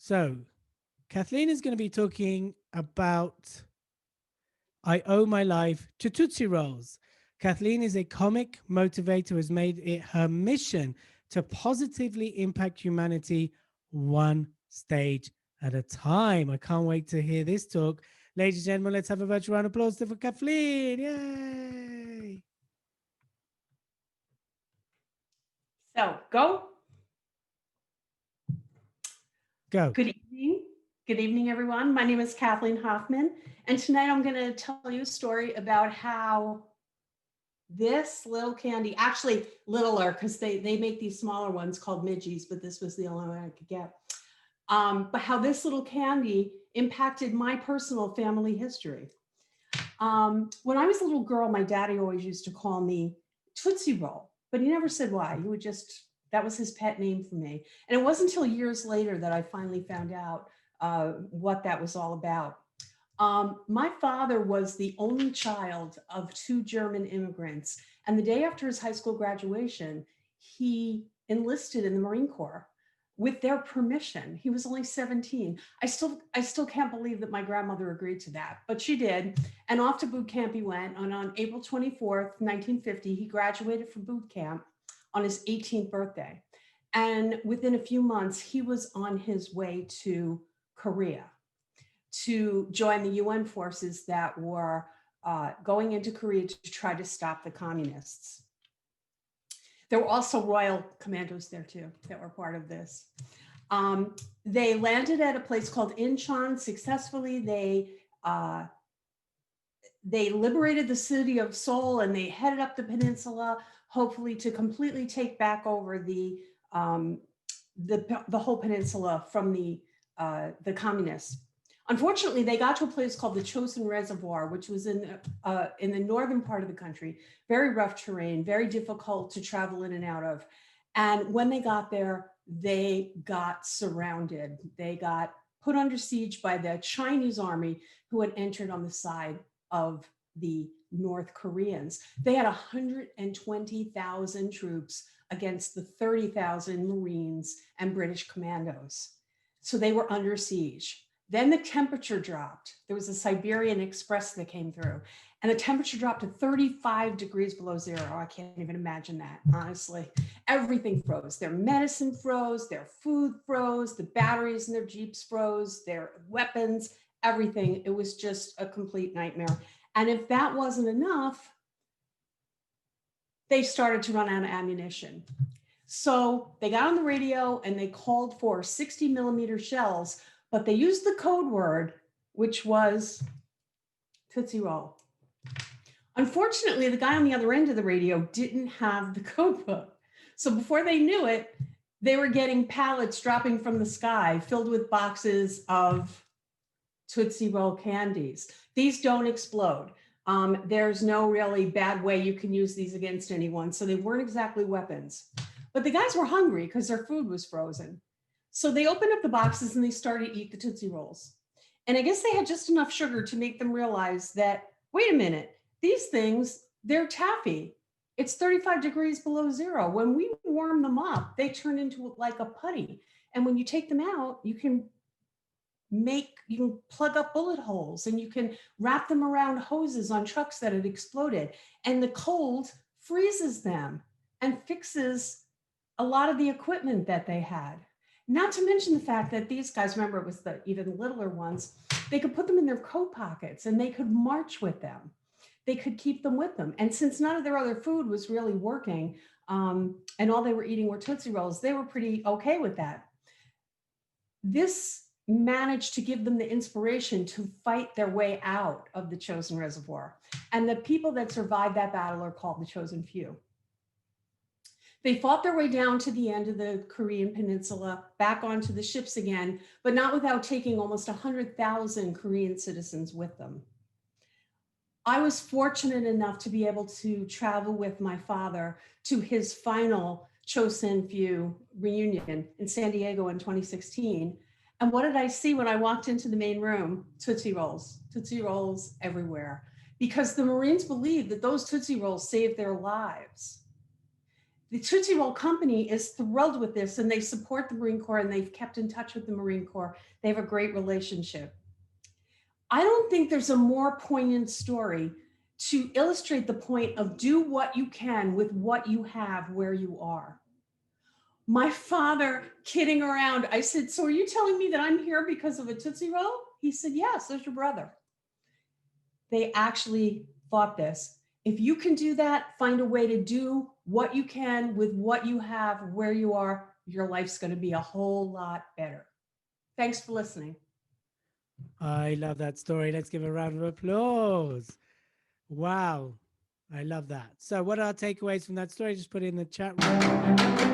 So, Kathleen is going to be talking about I Owe My Life to Tootsie Rolls. Kathleen is a comic motivator who has made it her mission to positively impact humanity one stage at a time. I can't wait to hear this talk. Ladies and gentlemen, let's have a virtual round of applause for Kathleen. Yay! So go. Go. Good evening. Good evening, everyone. My name is Kathleen Hoffmann, and tonight I'm going to tell you a story about how this little candy, actually littler, because they make these smaller ones called midgies, but this was the only one I could get. But how this little candy impacted my personal family history. When I was a little girl, my daddy always used to call me Tootsie Roll, but he never said why. He would just, that was his pet name for me. And it wasn't until years later that I finally found out what that was all about. My father was the only child of two German immigrants. And the day after his high school graduation, he enlisted in the Marine Corps with their permission. He was only 17. I still can't believe that my grandmother agreed to that, but she did. And off to boot camp he went. And on April 24th, 1950, he graduated from boot camp on his 18th birthday. And within a few months, he was on his way to Korea to join the UN forces that were going into Korea to try to stop the communists. There were also Royal Commandos there too that were part of this. They landed at a place called Incheon successfully. They liberated the city of Seoul and they headed up the peninsula, hopefully to completely take back over the whole peninsula from the communists. Unfortunately, they got to a place called the Chosin Reservoir, which was in the northern part of the country, very rough terrain, very difficult to travel in and out of. And when they got there, they got surrounded. They got put under siege by the Chinese army who had entered on the side of the North Koreans. They had 120,000 troops against the 30,000 Marines and British commandos. So they were under siege. Then the temperature dropped. There was a Siberian Express that came through, and the temperature dropped to 35 degrees below zero. I can't even imagine that, honestly. Everything froze. Their medicine froze, their food froze, the batteries in their Jeeps froze, their weapons, everything. It was just a complete nightmare. And if that wasn't enough, they started to run out of ammunition. So they got on the radio and they called for 60 millimeter shells, but they used the code word, which was Tootsie Roll. Unfortunately, the guy on the other end of the radio didn't have the code book. So before they knew it, they were getting pallets dropping from the sky filled with boxes of Tootsie Roll candies. These don't explode. There's no really bad way you can use these against anyone. So they weren't exactly weapons. But the guys were hungry because their food was frozen. So they opened up the boxes and they started to eat the Tootsie Rolls. And I guess they had just enough sugar to make them realize that, wait a minute, these things, they're taffy. It's 35 degrees below zero. When we warm them up, they turn into like a putty. And when you take them out, you can plug up bullet holes and you can wrap them around hoses on trucks that had exploded. And the cold freezes them and fixes a lot of the equipment that they had. Not to mention the fact that these guys, remember it was the even littler ones, they could put them in their coat pockets and they could march with them. They could keep them with them. And since none of their other food was really working and all they were eating were Tootsie Rolls, they were pretty okay with that. This managed to give them the inspiration to fight their way out of the Chosin Reservoir. And the people that survived that battle are called the Chosen Few. They fought their way down to the end of the Korean peninsula, back onto the ships again, but not without taking almost 100,000 Korean citizens with them. I was fortunate enough to be able to travel with my father to his final Chosin Few reunion in San Diego in 2016. And what did I see when I walked into the main room? Tootsie Rolls everywhere, because the Marines believed that those Tootsie Rolls saved their lives. the Tootsie Roll Company is thrilled with this, and they support the Marine Corps, and they've kept in touch with the Marine Corps. They have a great relationship. I don't think there's a more poignant story to illustrate the point of do what you can with what you have where you are. My father, kidding around, I said, so are you telling me that I'm here because of a Tootsie Roll? He said, yes, there's your brother. They actually thought this. If you can do that, find a way to do what you can with what you have where you are, your life's going to be a whole lot better. Thanks for listening. I love that story. Let's give a round of applause. Wow. I love that. So what are our takeaways from that story? Just put it in the chat room.